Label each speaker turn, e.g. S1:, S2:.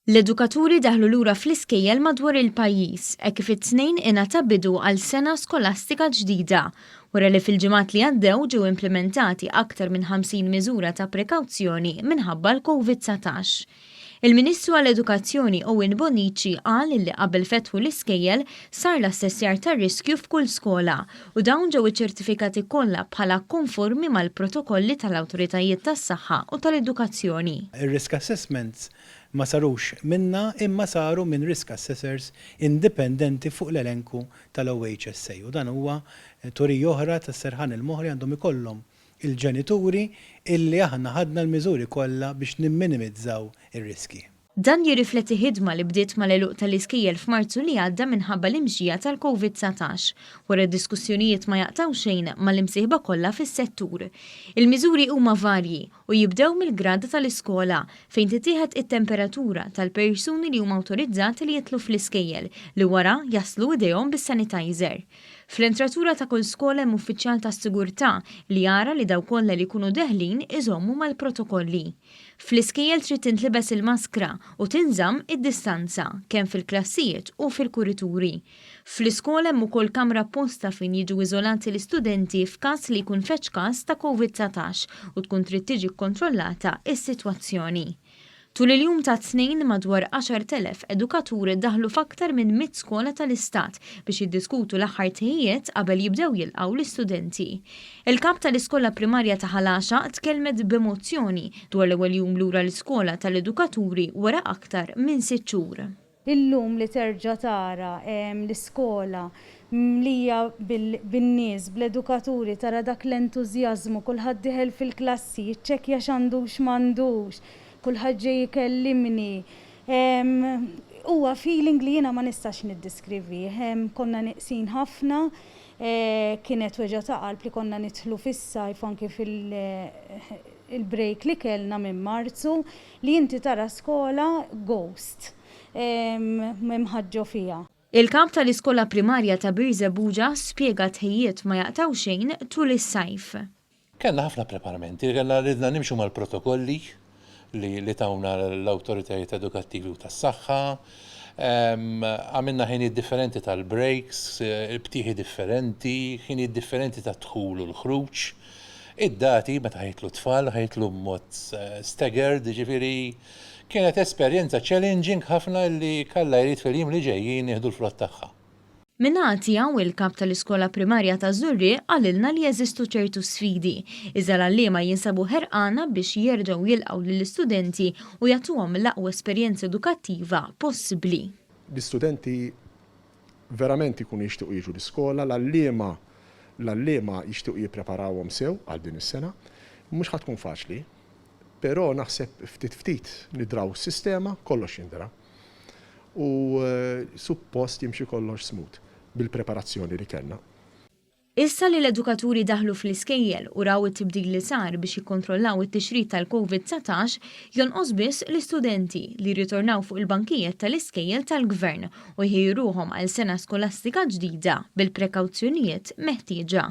S1: L-edukaturi daħlu lura fl-iskejjel madwar il-pajjiż hekk kif it-tnejn ingħata bidu għal sena skolastika ġdida, wara li fil-ġimgħat li għaddew ġew implementati aktar minn 50 miżura ta' prekawzjoni minħabba l-COVID-19. Il-Ministru għall-Edukazzjoni Owen Bonnici qal li qabel fetħu l-iskejjel sar l-assessjar tar-riskju f'kull skola u dawn ġew iċ-ċertifikati kollha bħala konformi mal-protokolli tal-awtoritajiet tas-saħħa u tal-edukazzjoni.
S2: Ir-risk assessments ma sarux minna imma saru minn risk assessors indipendenti fuq l-elenku tal-OHSA u dan huwa turi oħra tas-serħan il-moħri għandhom ikollhom il-ġenituri illi aħna ħadna l-miżuri kollha biex nimminimizzaw ir-riski.
S1: Dan jirrifletti ħidma li bdiet mal-eluq tal-iskejjel f'Marzu li għadda minħabba l-imxija tal-COVID-19 wara diskussjonijiet ma jaqtaw xejn mal-imsieħba kollha fis-settur. Il-miżuri huma varji u jibdew mill-grada tal-iskola fejn titieħed it-temperatura tal-persuni li huma awtorizzati li jitlu fl-iskejjel li wara jaslu idejhom bis-sanitizer. Fl-entratura ta' kull skola hemm uffiċjal tas-sigurtà li jara li daw kollha li jkunu deħlin iżommu mal-protokolli. Fl-iskejjel trid tintlibes il-maskra u tinżamm id-distanza kemm fil-klassijiet u fil-kurituri. Fl-iskola hemm ukoll kamra apposta fejn jiġu iżolati l-istudenti f'każ li jkun feċ każ ta' COVID-19 u tkun trid tiġi kkontrollata s-sitwazzjoni. Tul il-jum ta' tnejn madwar 10,000 edukaturi daħlu f'aktar minn 100 skola tal-istat biex jiddiskutu l-aħħar tħejjiet qabel jibdew jilqgħu l-istudenti. Il-kap tal-iskola primarja ta' Ħalaxa tkellmet b'emozzjoni dwar l-ewwel jum lura l-iskola tal-edukaturi wara aktar minn 6 xhur.
S3: Illum li terġa' tara l-iskola mlija bin-nies bl-edukaturi tara dak l-entużjażmu kulħadd diħel fil-klassi jiċċekkja x'għandux m'għandux. Kulħadd ġej jikellimni. Huwa feeling li jiena ma nistax niddiskrivi. Konna nieqsin ħafna, kienet weġa ta' qalb li konna nidħlu fis-sajf anke fil-break li kellna minn Marzu li inti tara skola ghost m'imħaġġu fiha.
S1: Il-kap tal-iskola primarja ta' Birżebbuġa spjega tħejjiet ma jaqtaw xejn tul is-sajf.
S4: Kellna ħafna preparamenti, kellna ridna nimxu mal-protokolli li tawna l-autoritajiet edukattivi u tas-saħħa, għamilna ħinijiet differenti tal-breaks, btieħi differenti, ħinijiet differenti ta' dħul u l-ħruġ. Id-dati meta ħajtlu tfal, ħajtlu mod staggered, ġifieri kienet esperjenza challenging ħafna li kalla jrid fil-jiem li ġejjin jieħdu l-frott tagħha.
S1: Minati għaw il-kap tal-iskola primarja ta' Żurri għalilna li jeżistu ċertu sfidi, iżda l-għalliema jinsabu ħerqana biex jerġgħu jilqgħu lill-istudenti u jagħtuhom l-aqwa esperjenza edukattiva possibbli.
S5: L-istudenti verament ikunu jixtiequ jiġu l-iskola, l-għalliema jixtiequ jippreparawhom sew għal din is-sena, mhux ħadd tkun faċli, però naħseb ftit nidraw is-sistema kollox jindra. U suppost jimxi kollox smooth bil-preparazzjoni li kellna.
S1: Issa li l-edukaturi daħlu fl-iskejjel u raw it-tibdil li sar biex jikkontrollaw it-tixrid tal-COVID-19 jonqos biss l-istudenti li ritornaw fuq il-bankijiet tal-iskejjel tal-gvern u jħejruhom għal sena skolastika ġdida bil-prekawzjonijiet meħtieġa.